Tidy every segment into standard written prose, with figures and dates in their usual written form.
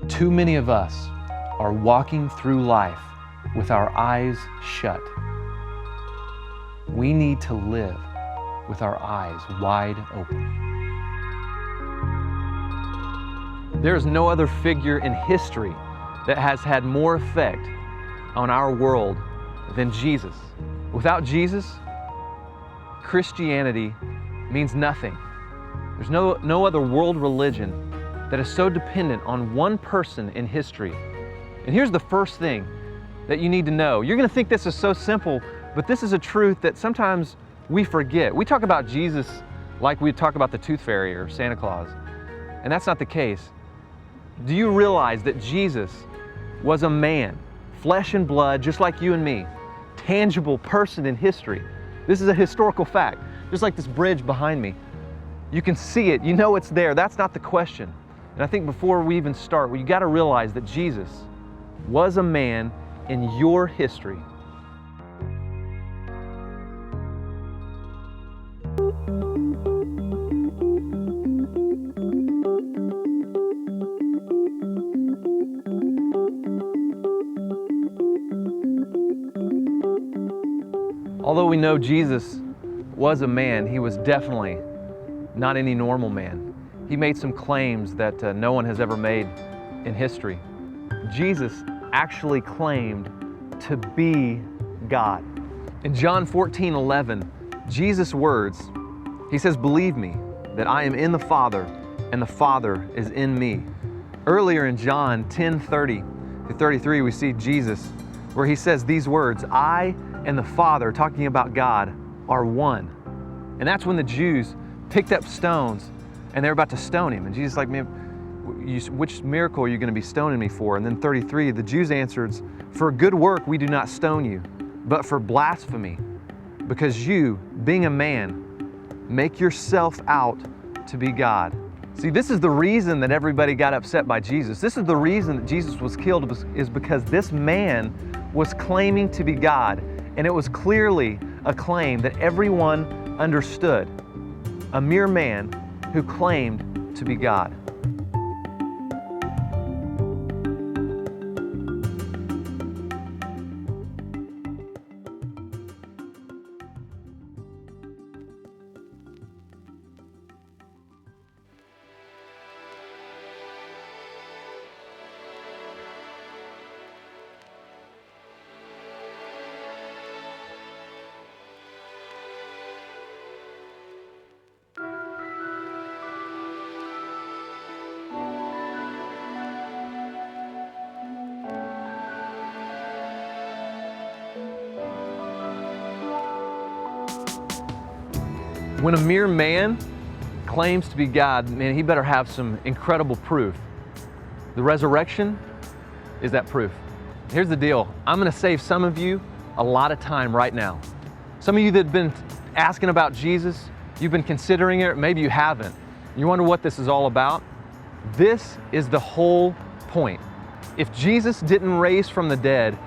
Too many of us are walking through life with our eyes shut. We need to live with our eyes wide open. There is no other figure in history that has had more effect on our world than Jesus. Without Jesus, Christianity means nothing. There's no other world religion that is so dependent on one person in history. And here's the first thing that you need to know. You're going to think this is so simple, but this is a truth that sometimes we forget. We talk about Jesus like we talk about the Tooth Fairy or Santa Claus, and that's not the case. Do you realize that Jesus was a man, flesh and blood, just like you and me, tangible person in history? This is a historical fact, just like this bridge behind me. You can see it, you know it's there. That's not the question. And I think before we even start, you got to realize that Jesus was a man in your history. Although we know Jesus was a man, he was definitely not any normal man. He made some claims that no one has ever made in history. Jesus actually claimed to be God. In John 14:11, Jesus' words, he says, "Believe me that I am in the Father and the Father is in me." Earlier in John 10:30-33, we see Jesus where he says these words, "I and the Father," talking about God, "are one." And that's when the Jews picked up stones and they're about to stone him. And Jesus is like, "Man, which miracle are you going to be stoning me for?" And then 33, the Jews answered, "For good work we do not stone you, but for blasphemy, because you, being a man, make yourself out to be God." See, this is the reason that everybody got upset by Jesus. This is the reason that Jesus was killed, is because this man was claiming to be God. And it was clearly a claim that everyone understood. A mere man who claimed to be God. When a mere man claims to be God, man, he better have some incredible proof. The resurrection is that proof. Here's the deal. I'm going to save some of you a lot of time right now. Some of you that have been asking about Jesus, you've been considering it, maybe you haven't. You wonder what this is all about. This is the whole point. If Jesus didn't raise from the dead,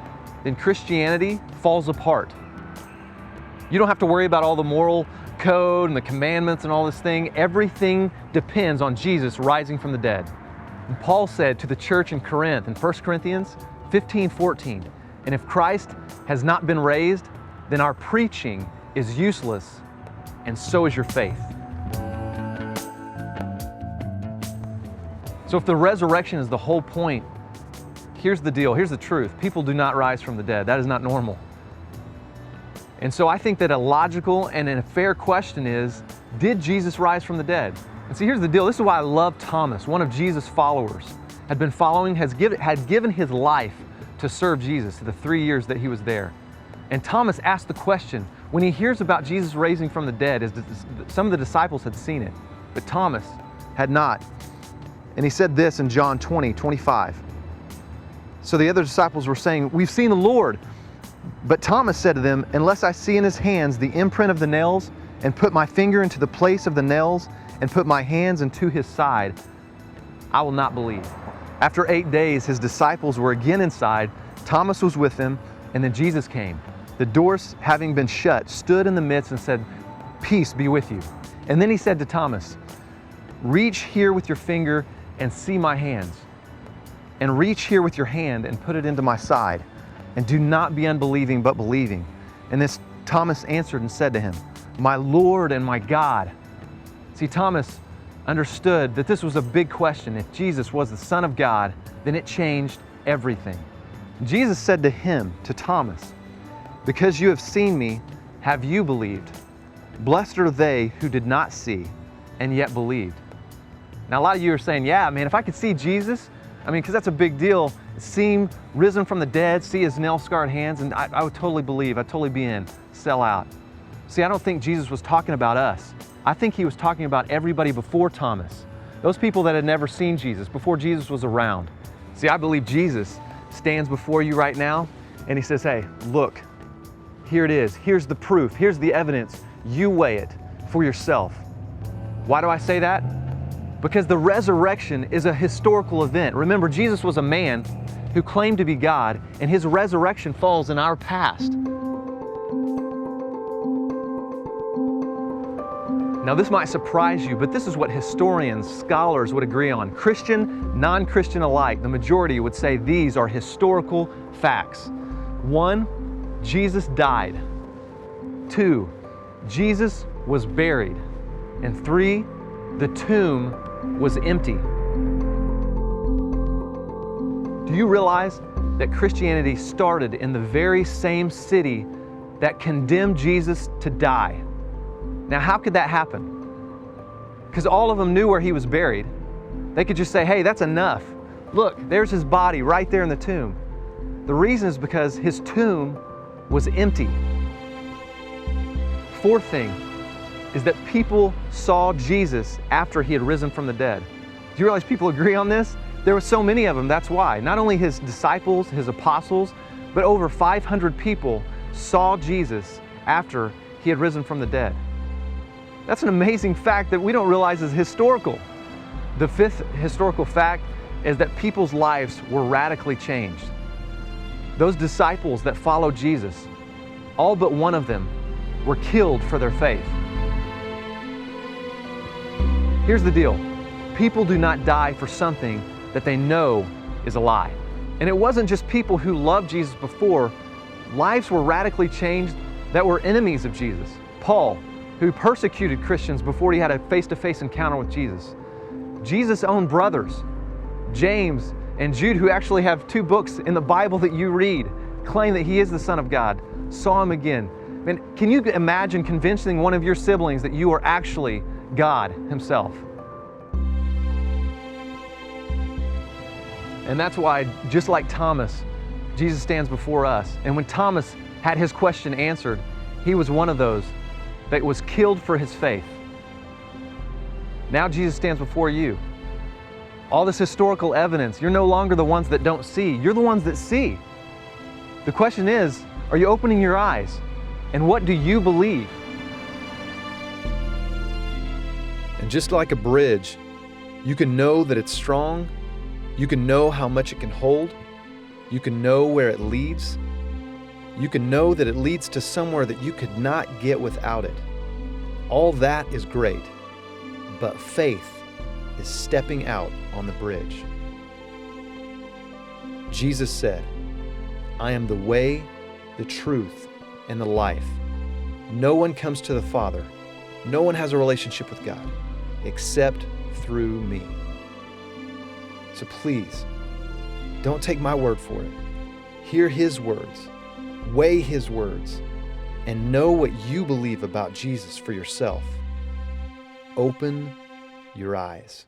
then Christianity falls apart. You don't have to worry about all the moral code and the commandments and all this thing. Everything depends on Jesus rising from the dead. And Paul said to the church in Corinth in 1 Corinthians 15:14, "And if Christ has not been raised, then our preaching is useless, and so is your faith." So if the resurrection is the whole point, here's the deal, here's the truth. People do not rise from the dead. That is not normal. And so I think that a logical and a fair question is, did Jesus rise from the dead? And see, here's the deal. This is why I love Thomas, one of Jesus' followers, had been following, had given his life to serve Jesus the 3 years that he was there. And Thomas asked the question, when he hears about Jesus raising from the dead, some of the disciples had seen it, but Thomas had not. And he said this in John 20:25. So the other disciples were saying, "We've seen the Lord." But Thomas said to them, "Unless I see in his hands the imprint of the nails, and put my finger into the place of the nails, and put my hands into his side, I will not believe." After 8 days, his disciples were again inside. Thomas was with them, and then Jesus came. The doors having been shut, stood in the midst and said, "Peace be with you." And then he said to Thomas, "Reach here with your finger and see my hands. and reach here with your hand and put it into my side. And do not be unbelieving, but believing." And this Thomas answered and said to him, "My Lord and my God." See, Thomas understood that this was a big question. If Jesus was the Son of God, then it changed everything. Jesus said to him, to Thomas, "Because you have seen me, have you believed? Blessed are they who did not see and yet believed." Now, a lot of you are saying, "Yeah, man, if I could see Jesus," because that's a big deal. See him risen from the dead, see his nail-scarred hands, and I would totally believe, I'd totally be in, sell out. See, I don't think Jesus was talking about us. I think he was talking about everybody before Thomas, those people that had never seen Jesus, before Jesus was around. See, I believe Jesus stands before you right now, and he says, "Hey, look, here it is. Here's the proof. Here's the evidence. You weigh it for yourself." Why do I say that? Because the resurrection is a historical event. Remember, Jesus was a man who claimed to be God, and his resurrection falls in our past. Now, this might surprise you, but this is what historians, scholars would agree on. Christian, non-Christian alike, the majority would say these are historical facts. 1, Jesus died. 2, Jesus was buried. And 3, the tomb was empty. Do you realize that Christianity started in the very same city that condemned Jesus to die? Now, how could that happen? Because all of them knew where he was buried. They could just say, "Hey, that's enough. Look, there's his body right there in the tomb." The reason is because his tomb was empty. 4th thing is that people saw Jesus after he had risen from the dead. Do you realize people agree on this? There were so many of them, that's why. Not only his disciples, his apostles, but over 500 people saw Jesus after he had risen from the dead. That's an amazing fact that we don't realize is historical. The 5th historical fact is that people's lives were radically changed. Those disciples that followed Jesus, all but one of them were killed for their faith. Here's the deal. People do not die for something that they know is a lie. And it wasn't just people who loved Jesus before. Lives were radically changed that were enemies of Jesus. Paul, who persecuted Christians before he had a face-to-face encounter with Jesus. Jesus' own brothers, James and Jude, who actually have 2 books in the Bible that you read, claim that he is the Son of God, saw him again. Man, can you imagine convincing one of your siblings that you are actually God himself? And that's why, just like Thomas, Jesus stands before us. And when Thomas had his question answered, he was one of those that was killed for his faith. Now Jesus stands before you. All this historical evidence, you're no longer the ones that don't see, you're the ones that see. The question is, are you opening your eyes? And what do you believe? And just like a bridge, you can know that it's strong, you can know how much it can hold, you can know where it leads, you can know that it leads to somewhere that you could not get without it. All that is great, but faith is stepping out on the bridge. Jesus said, "I am the way, the truth, and the life. No one comes to the Father, no one has a relationship with God, except through me." So please, don't take my word for it. Hear his words, weigh his words, and know what you believe about Jesus for yourself. Open your eyes.